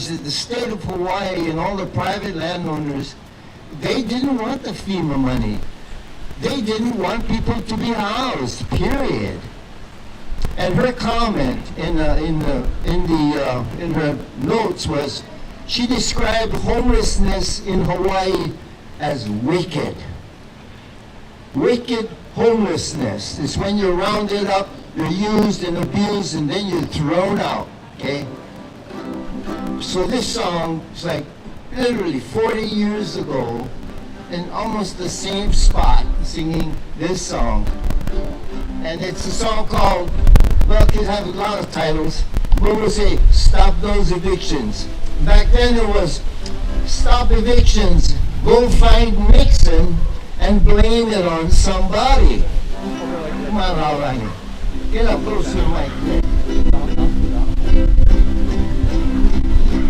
is that the state of Hawaii and all the private landowners, they didn't want the FEMA money. They didn't want people to be housed, period. And her comment in her notes was, she described homelessness in Hawaii as wicked. Wicked homelessness is when you're rounded up, you're used and abused, and then you're thrown out, okay? So this song is like literally 40 years ago, in almost the same spot, singing this song. And it's a song called, well, it could have a lot of titles, but we'll say, Stop Those Evictions. Back then it was, stop evictions, go find Nixon, and blame it on somebody. Come on, Alani. Get up close to the mic.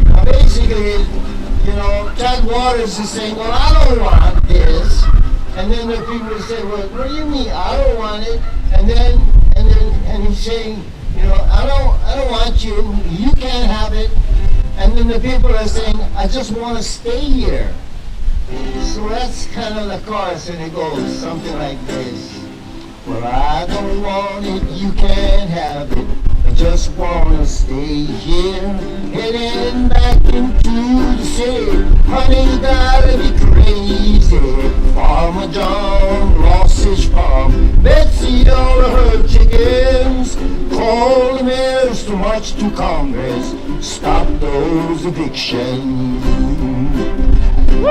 Now basically, you know, Ted Waters is saying, well, I don't want this. And then there are people who say, well, what do you mean, I don't want it? And he's saying, you know, I don't want you, you can't have it. And then the people are saying, I just want to stay here. So that's kind of the chorus, and it goes something like this. Well, I don't want it, you can't have it. I just want to stay here, heading back into the city. Honey, you gotta be crazy. Farmer John lost his farm. Betsy, all of her chickens. Call the mayors to march to Congress. Stop those evictions. I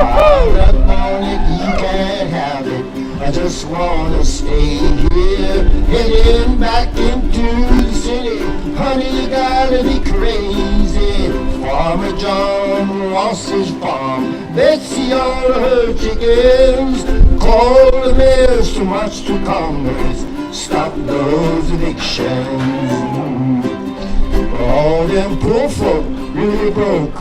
don't want it, you can't have it. I just want to stay here, heading back into the city. Honey, you gotta be crazy. Farmer John lost his farm. Betsy, all of her chickens. Call the mayors to march to Congress. Stop those evictions. All them poor folk really broke.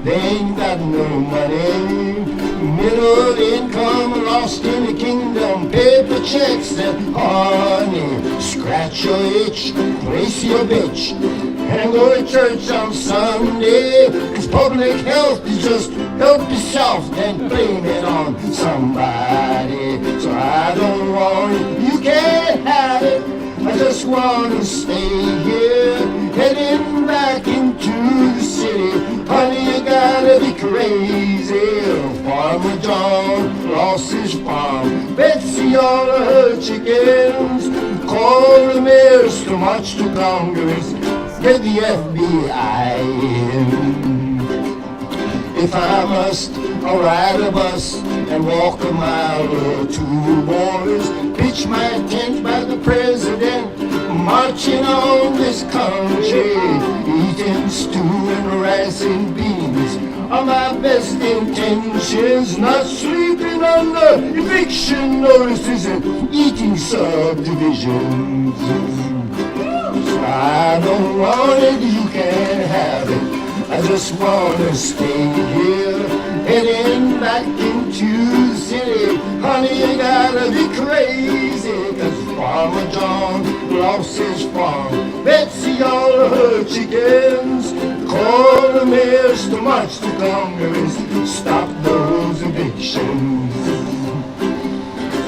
They ain't got no money. Middle income lost in the kingdom. Paper checks that honey. Scratch your itch, place your bitch, and go to church on Sunday. Cause public health is just help yourself, then blame it on somebody. So I don't want it, you can't have it. I just want to stay here, heading back into the city. Honey, you gotta be crazy. Farmer John lost his farm. Betsy, all of her chickens. Call the mayors to march to Congress. Get the FBI in. If I must, I'll ride a bus and walk a mile or two, boys. Pitch my tent by the president, marching on this country, eating stew and rice and beans are my best intentions. Not sleeping under eviction notices and eating subdivisions. So I don't want it, you can't have it. I just wanna stay here, heading back into the city. Honey, you gotta be crazy. Cause Farmer John lost his farm. Betsy, all of her chickens. Call the mayors to march to Congress. Stop those evictions.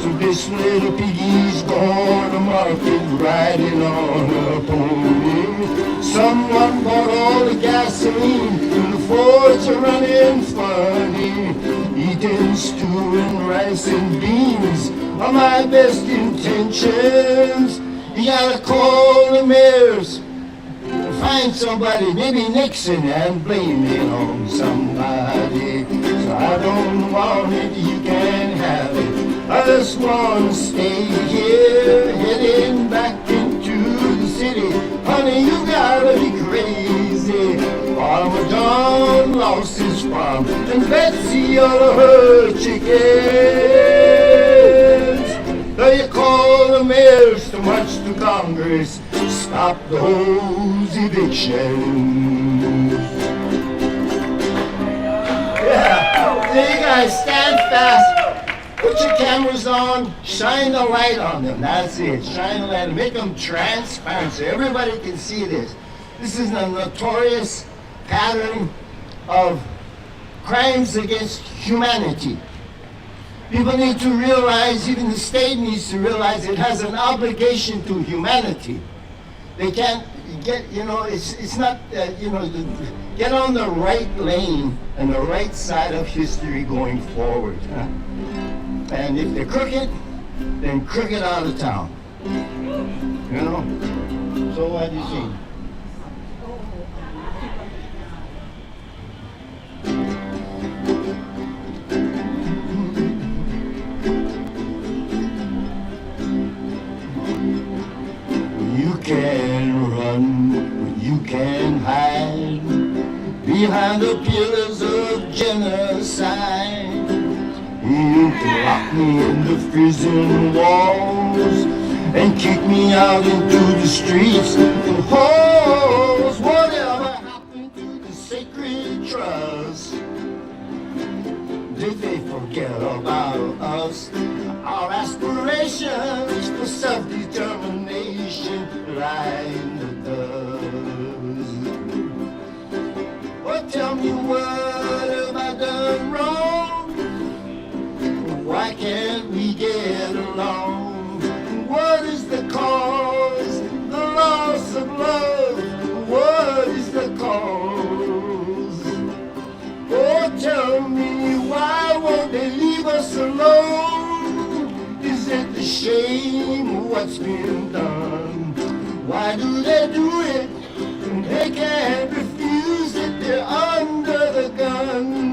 So this little piggy's gone to market, riding on a pony. Someone bought all the gasoline, and the Fords are running funny. Eating stew and rice and beans are my best intentions. You gotta call the mayors, find somebody, maybe Nixon, and blame it on somebody. So I don't want it, you can't have it. I just wanna stay here, heading back into the city. Honey, you gotta be crazy. Farmer John lost his farm, and Betsy, all of her chickens. Now you call the mayors to march to Congress. Stop those evictions. Yeah, so you guys stand fast, put your cameras on, shine the light on them. That's it, shine the light, make them transparent so everybody can see this. This is a notorious pattern of crimes against humanity. People need to realize, even the state needs to realize it has an obligation to humanity. They can't get, it's not, get on the right lane and the right side of history going forward. Huh? And if they're crooked, then crooked out of town. So what do you think? You can run, but you can hide behind the pillars of genocide. You can lock me in the prison walls and kick me out into the streets and halls. Whatever happened to the sacred trust? Did they forget about us? Our aspirations for self-determination lie in the dust. Well, tell me, what have I done wrong? Why can't we get along? What is the cause? The loss of love. What is the cause? Oh, tell me, why won't they leave us alone? Is it the shame of what's been done? Why do they do it? They can't refuse it, they're under the gun.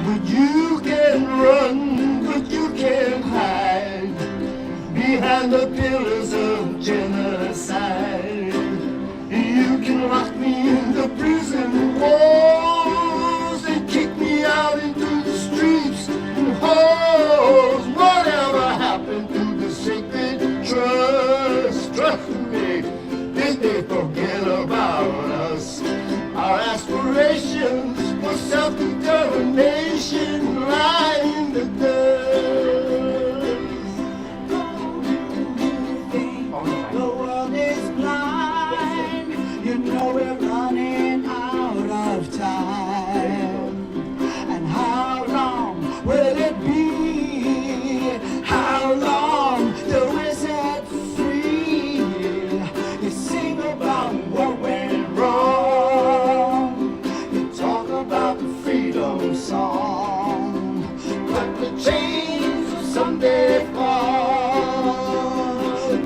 But you can run, but you can't hide behind the pillars of genocide. You can lock me in the prison walls and kick me out into the streets and halls. Whatever happened to the sacred trust? Trust me, did they forget about us? Our aspirations for self-determination lie in the dust. The world is blind, we're running out of time. And how long will it be? How long till we're set free? You sing about what went wrong, you talk about the freedom song, but the chains will someday fall,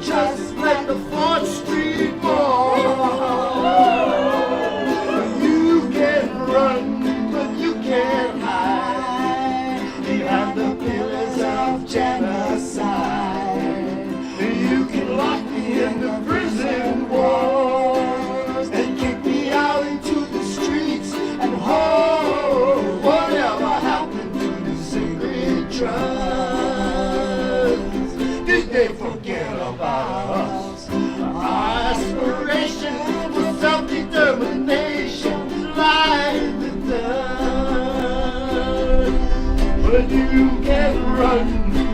just like the 4th Street Mall. You can run, but you can't hide behind the pillars of genocide. You can lock me in the prison walls and kick me out into the streets and hold. Whatever happened to the sacred trust? Did they forget about us? Our aspiration for self-determination lie in the dust. But you can run,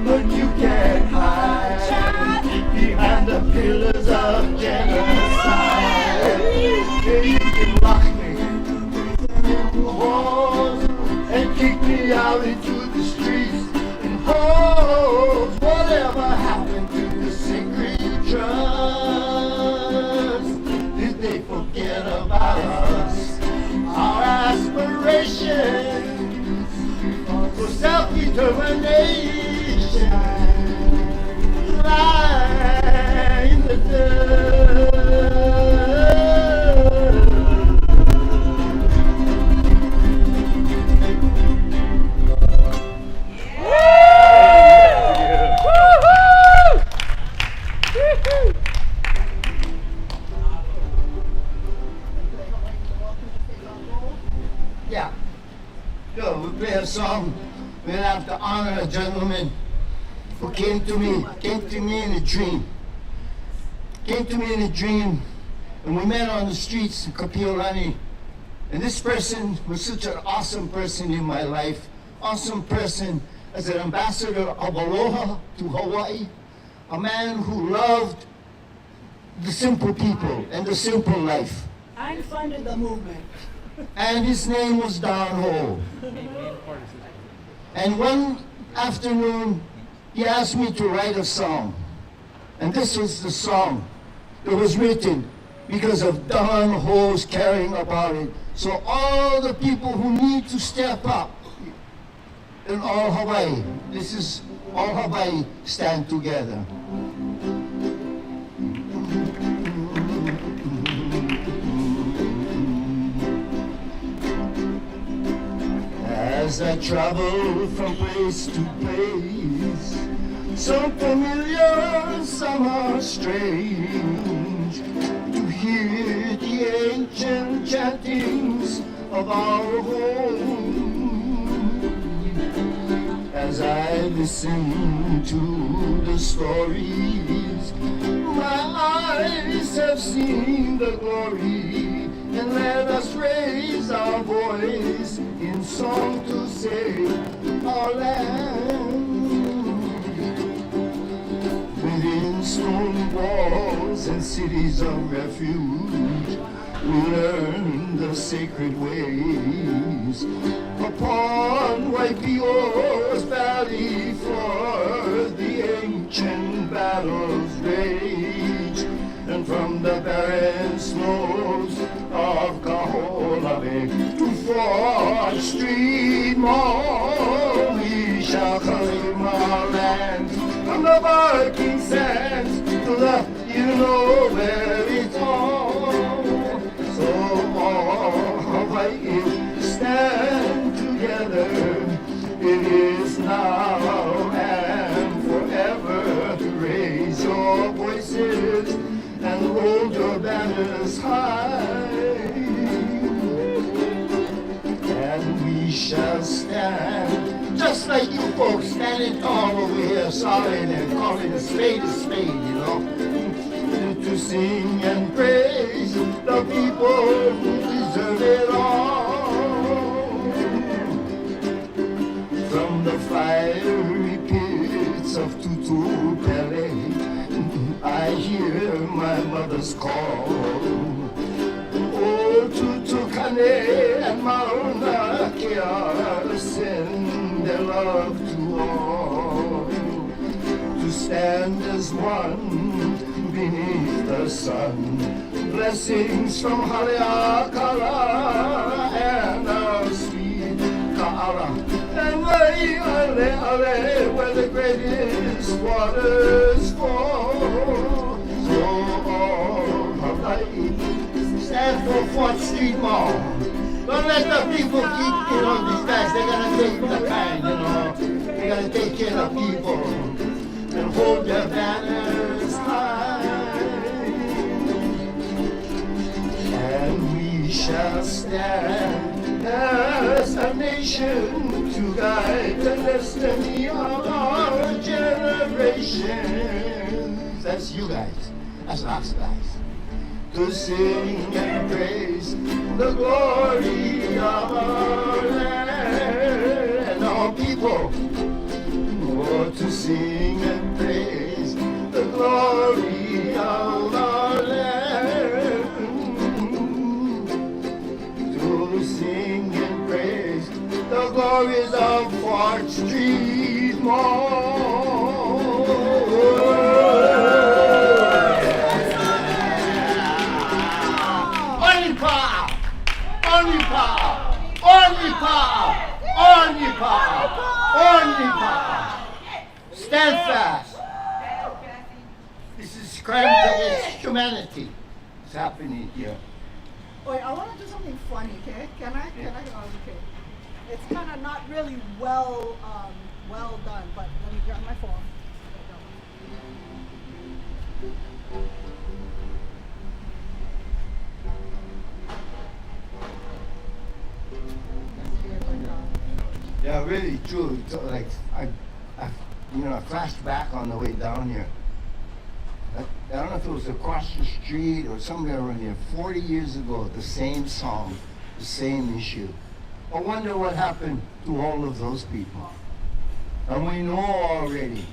but you can't hide behind the pillars of genocide. You can lock me in the walls and kick me out into the streets and halls. Whatever happened to the sacred trust? Did they forget about us? Our aspirations for self-determination lie in the dust. Yeah. So we play a song. We'll have to honor a gentleman who came to me in a dream. Came to me in a dream, and we met on the streets in Kapiolani. And this person was such an awesome person in my life. Awesome person as an ambassador of aloha to Hawaii. A man who loved the simple people and the simple life. I funded the movement. and his name was Don Ho. And one afternoon, he asked me to write a song. And this was the song that was written because of Don Ho's caring about it. So all the people who need to step up in all Hawaii, this is all Hawaii stand together. As I travel from place to place, some familiar, some are strange, to hear the ancient chantings of our home. As I listen to the stories, my eyes have seen the glory, and let us raise our voice in song to save our land. Within stone walls and cities of refuge, we learn the sacred ways. Upon Waipio's valley floor, the ancient battles rage, and from the barren snows of Kaho'olawe to 4th Street Mall, we shall claim our land. From the barking sands to the you know where it's all. So all Hawaii stand together. It is now and forever. Raise your voices and hold your banners high, and we shall stand just like you folks standing tall over here, solid and calling a spade, you know, to sing and praise the people who deserve it all. From the fiery pits of Tutupele, I hear my mother's call. Oh, Tutukane and Mauna Kea send their love to all, to stand as one beneath the sun. Blessings from Haleakala and our sweet Ka'ara, and Ale, where the greatest waters fall. So all Hawaii stand for 4th Street Mall. Don't let the people keep, these guys, they're gonna take the kind, they gotta take care of people and hold their banners high. And we shall stand as a nation to guide the destiny of our generations. That's you guys, that's us guys. To sing and praise the glory of our land and our people. Oh, to sing and praise the glory of our land. To sing and praise the glories of 4th Street Mall. Onipa! Stand fast! This is crime against humanity. It's happening here. Wait, I want to do something funny, okay? Can I? Oh, okay. It's kind of not really well done, but let me grab my phone. Yeah, really true. So, like I flashed back on the way down here. I don't know if it was across the street or somewhere around here. 40 years ago, the same song, the same issue. I wonder what happened to all of those people. And we know already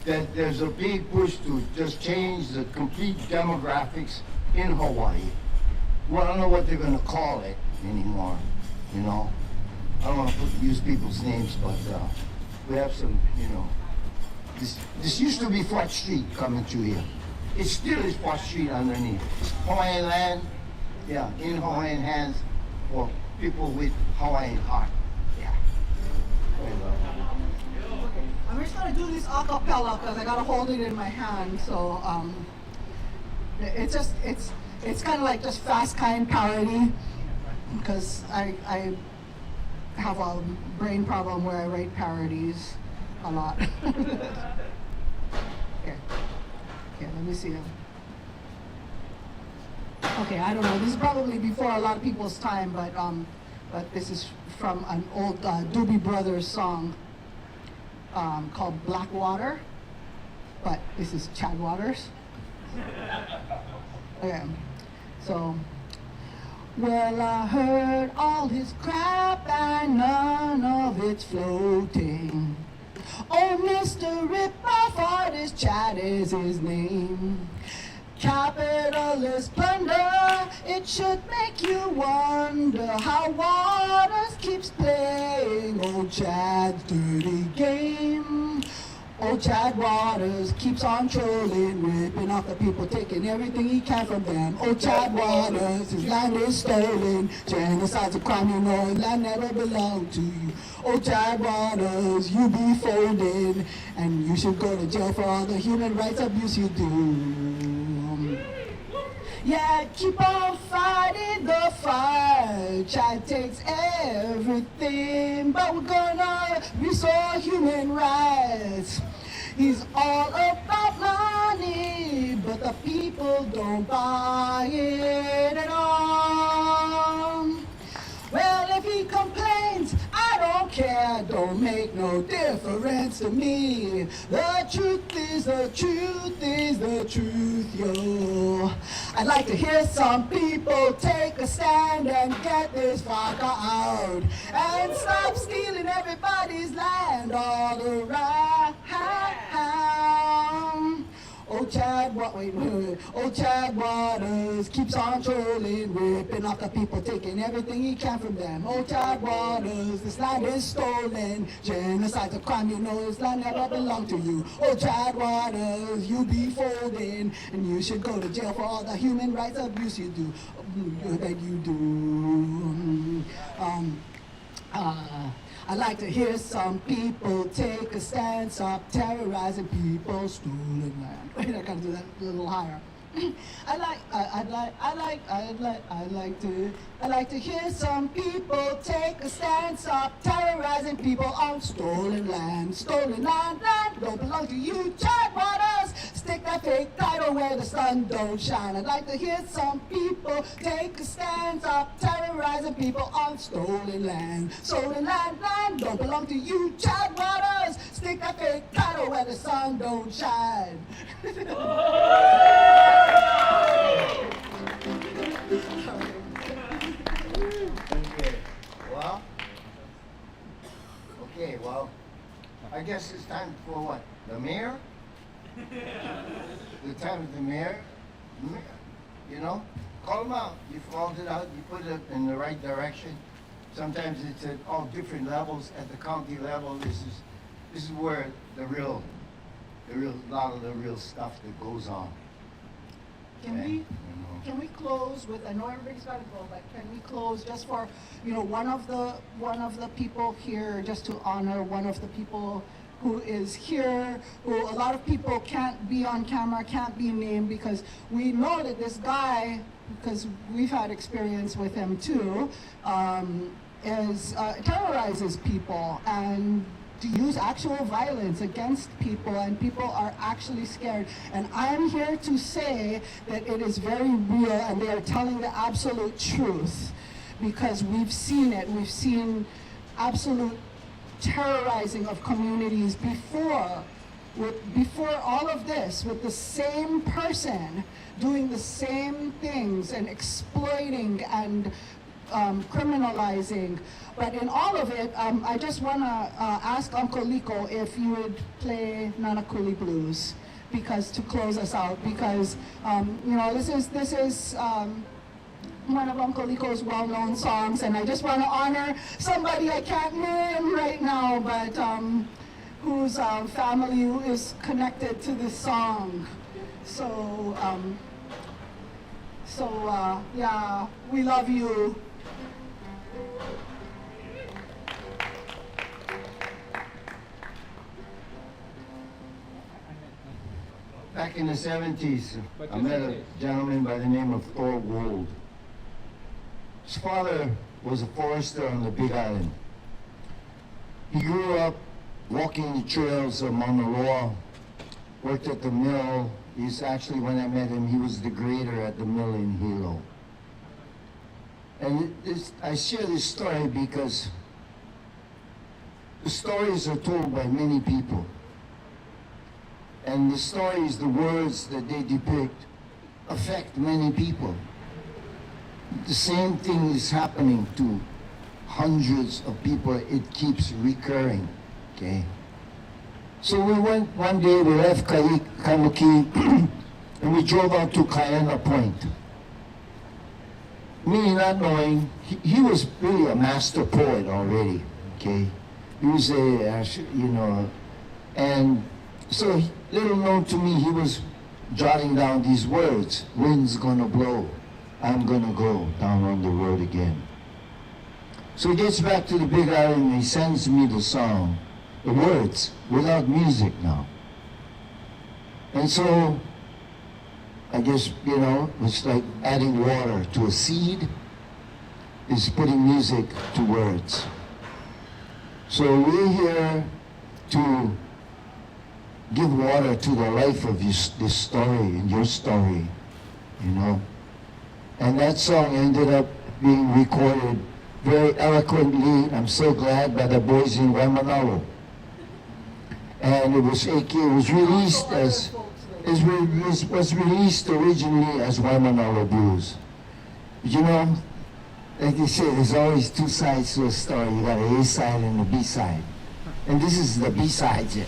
that there's a big push to just change the complete demographics in Hawaii. Well, I don't know what they're going to call it. anymore, you know. I don't want to use people's names, but we have some, you know. This used to be 4th Street coming through here. It still is 4th Street underneath. Hawaiian land, yeah, in Hawaiian hands for people with Hawaiian heart. Yeah. I'm just gonna do this a cappella because I gotta hold it in my hand. So it's kind of like just fast kind parody because I have a brain problem where I write parodies a lot. Okay, let me see. Okay, I don't know. This is probably before a lot of people's time, but this is from an old Doobie Brothers song called Black Water, but this is Chad Waters. Okay, so. Well, I heard all his crap and none of it's floating. Oh, Mr. Rip-Off Artist, Chad is his name. Capitalist plunder, it should make you wonder how Waters keeps playing old Chad's dirty game. Old Chad Waters keeps on trolling, ripping off the people, taking everything he can from them. Old Chad Waters, his land is stolen. Genocide's a crime, you know, land never belonged to you. Old Chad Waters, you be folded, and you should go to jail for all the human rights abuse you do. Yeah, keep on fighting the fight. Chad takes everything, but we're gonna restore human rights. He's all about money, but the people don't buy it at all. Well, if he complains, I don't care, don't make no difference to me. The truth is the truth is the truth, yo. I'd like to hear some people take a stand and get this fucker out and stop stealing everybody's land all around. Old Chad Waters keeps on trolling, ripping off the people, taking everything he can from them. Old Chad Waters, this land is stolen. Genocide's a crime, you know this land never belonged to you. Old Chad Waters, you be folding, and you should go to jail for all the human rights abuse you do. That you do. I'd like to hear some people take a stand, stop terrorizing people, stolen land. Wait, I gotta do that a little higher. I'd like to hear some people take a stand, stop terrorizing people on stolen land. Stolen land don't belong to you, Chad Waters. Stick that fake title where the sun don't shine. I'd like to hear some people take a stand, stop terrorizing people on stolen land. Stolen land don't belong to you, Chad Waters. Stick that fake title where the sun don't shine. Okay, well, I guess it's time for what? The mayor? The time of the mayor? You know? Call them out. You fold it out, you put it in the right direction. Sometimes it's at all different levels. At the county level, this is where the real lot of the real stuff that goes on. Can we close with, I know everybody's got to go, but can we close just for, one of the people here, just to honor one of the people who is here, who a lot of people can't be on camera, can't be named, because we know that this guy, because we've had experience with him too, terrorizes people and to use actual violence against people, and people are actually scared. And I'm here to say that it is very real, and they are telling the absolute truth, because we've seen it. We've seen absolute terrorizing of communities before all of this, with the same person doing the same things and exploiting and criminalizing. But in all of it, I just want to ask Uncle Liko if you would play Nanakuli Blues, because to close us out, because this is one of Uncle Liko's well-known songs, and I just want to honor somebody I can't name right now, but whose family is connected to this song. So, yeah, we love you. Back in the 70s, I met a gentleman by the name of Thor Gold. His father was a forester on the Big Island. He grew up walking the trails of Mauna Loa, worked at the mill. Actually, when I met him, he was the grader at the mill in Hilo. And I share this story because the stories are told by many people. And the stories, the words that they depict, affect many people. The same thing is happening to hundreds of people. It keeps recurring, okay? So we went one day, we left Kaimuki, and we drove out to Kaena Point. Me not knowing, he was really a master poet already, okay? He was and so little known to me, he was jotting down these words. Wind's gonna blow, I'm gonna go down on the road again. So he gets back to the Big Island and he sends me the song, the words, without music now. And so, I guess, it's like adding water to a seed, is putting music to words. So we're here to give water to the life of this story and your story, And that song ended up being recorded very eloquently, I'm so glad, by the boys in Waimanalo. And it was released was released originally as Waimanalo Blues. Like they say, there's always two sides to a story. You got an A side and a B side. And this is the B side.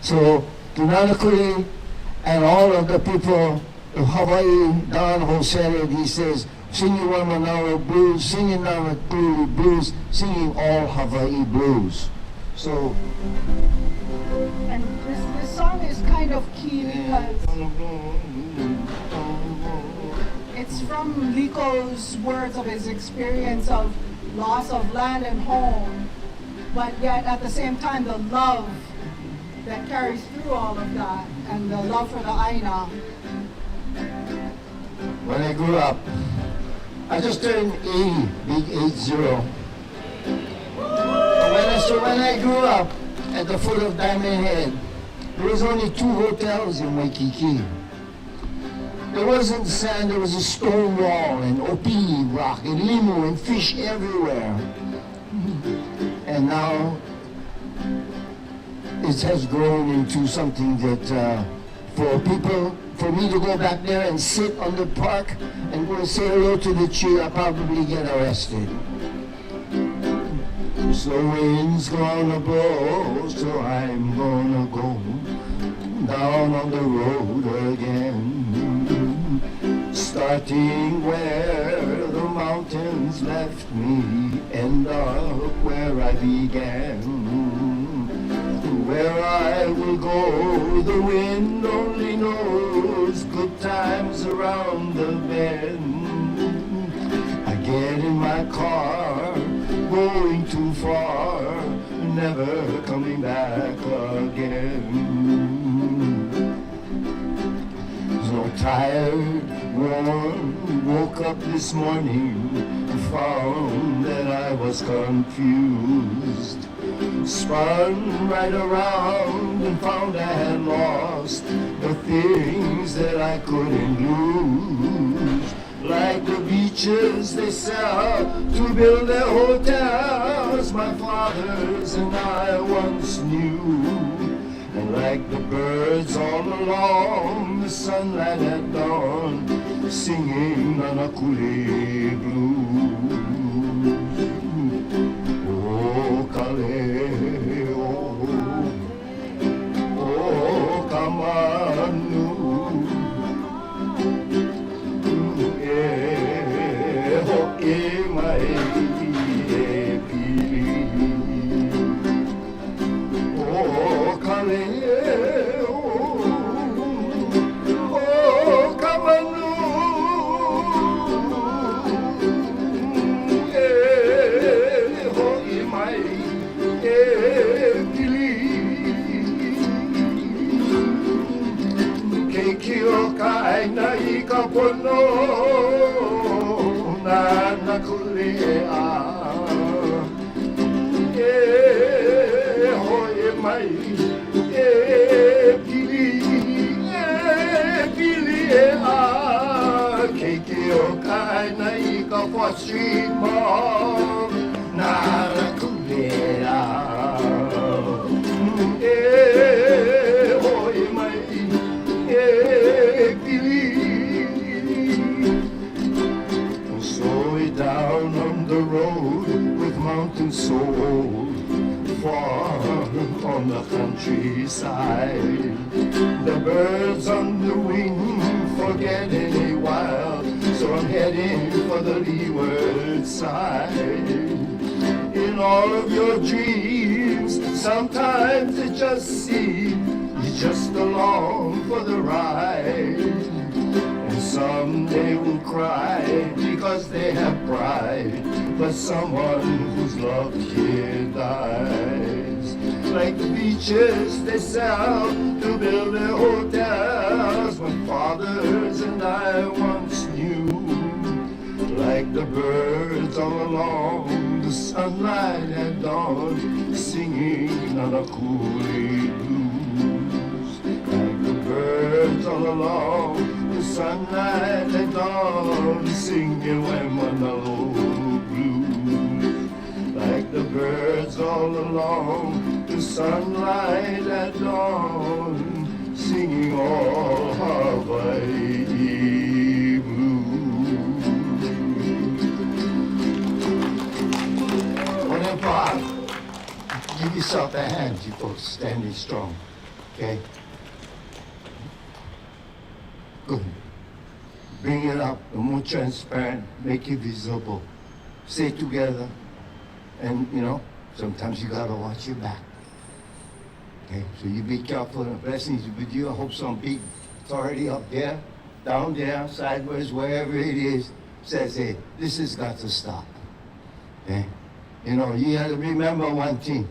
So, Tunanakuri and all of the people of Hawaii, Don Jose, he says, singing Waimanalo Blues, singing Nanakuri Blues, singing all Hawaii blues. So, and this song is kind of key because it's from Liko's words of his experience of loss of land and home, but yet at the same time the love that carries through all of that and the love for the Aina. When I grew up, I just turned 80, big 80. So when I grew up at the foot of Diamond Head, there was only 2 hotels in Waikiki. There wasn't sand, there was a stone wall and opini rock and limu and fish everywhere. And now it has grown into something that for me to go back there and sit on the park and go and say hello to the tree, I'll probably get arrested. So wind's gonna blow, so I'm gonna go down on the road again. Starting where the mountains left me, end up where I began. Where I will go, the wind only knows, good times around the bend. I get in my car, going too far, never coming back again. So tired, worn, woke up this morning, found that I was confused. Spun right around and found I had lost the things that I couldn't lose. Like the beaches they sell to build their hotels, my fathers and I once knew. And like the birds all along the sunlight at dawn, singing Nanakule blues. Oh, Kaleo, oh, Kamanu, yeah. hoi mai, pili keiki o kaina I ka 4th Street Mall, nara kulea. Hoi mai, pili. Slow it down on the road with mountains so old, far on the countryside. The birds on the wing forget any while, so I'm heading for the leeward side. In all of your dreams, sometimes it just seems you're just along for the ride. And someday will cry because they have pride for someone whose love here dies. Like the beaches they sell to build their hotels, when fathers and I once knew. Like the birds all along the sunlight at dawn, singing on a coolie blues. Like the birds all along the sunlight at dawn, singing Wemanoa blues. Like the birds all along the sunlight at dawn, singing all Hawaii blues. Whenever give yourself a hand, you folks, standing strong, okay? Good. Bring it up, more transparent, make it visible. Stay together, and sometimes you gotta watch your back. Okay, so you be careful, and blessings with you. I hope some big authority up there, down there, sideways, wherever it is, says, hey, this has got to stop. Okay? You have to remember one thing.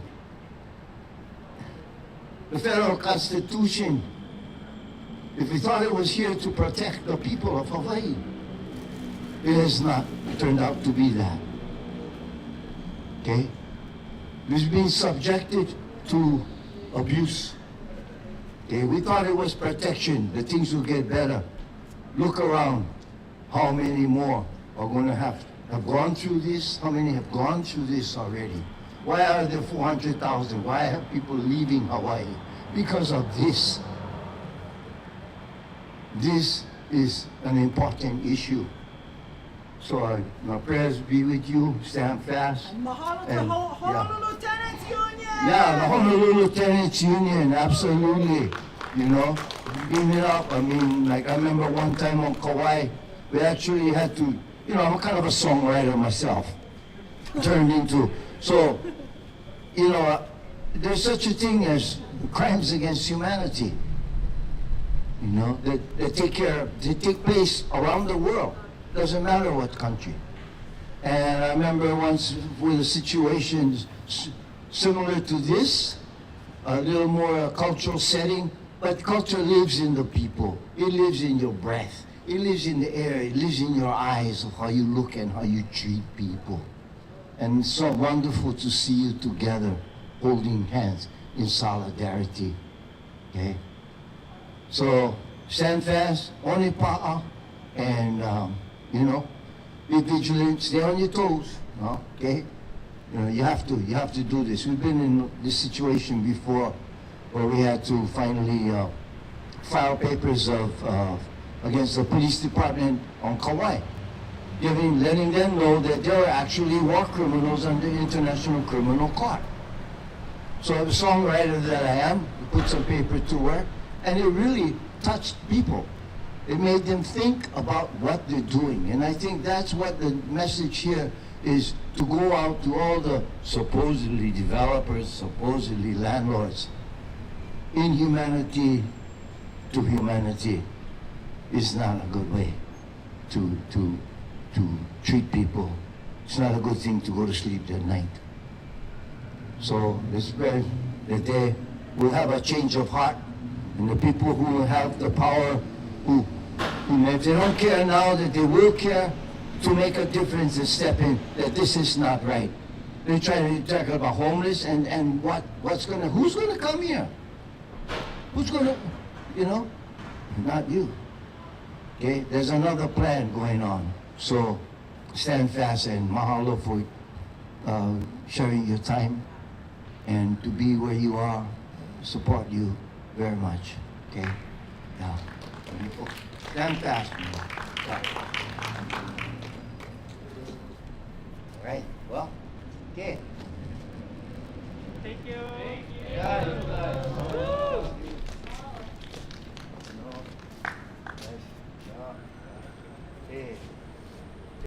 The federal Constitution, if we thought it was here to protect the people of Hawaii, it has not turned out to be that. Okay? We've been subjected to abuse. Okay? We thought it was protection, that things will get better. Look around. How many more are going to have gone through this? How many have gone through this already? Why are there 400,000? Why have people leaving Hawaii? Because of this. This is an important issue. So my prayers be with you. Stand fast. And mahalo to Honolulu Tenants Union. Yeah, the Honolulu Tenants Union, absolutely. Give it up. I mean, like I remember one time on Kauai, we actually had to, I'm kind of a songwriter myself, turned into. So, there's such a thing as crimes against humanity. That take place around the world. Doesn't matter what country. And I remember once with a situation similar to this, a little more cultural setting, but culture lives in the people. It lives in your breath. It lives in the air. It lives in your eyes of how you look and how you treat people. And it's so wonderful to see you together, holding hands in solidarity. Okay? So stand fast, Onipa'a, and be vigilant, stay on your toes. Okay? You have to do this. We've been in this situation before where we had to finally file papers against the police department on Kauai, letting them know that they were actually war criminals under International Criminal Court. So the songwriter that I am, put some paper to work, and it really touched people. It made them think about what they're doing. And I think that's what the message here is, to go out to all the supposedly developers, supposedly landlords. Inhumanity to humanity is not a good way to treat people. It's not a good thing to go to sleep that night. So let's pray that they will have a change of heart, and the people who have the power, who if they don't care now, that they will care to make a difference and step in that this is not right. They try to talk about homeless and who's gonna come here? Who's gonna, not you. Okay, there's another plan going on. So stand fast and mahalo for sharing your time and to be where you are. Support you very much. Okay, now stand fast. All right. Well. Okay. Thank you. Yeah.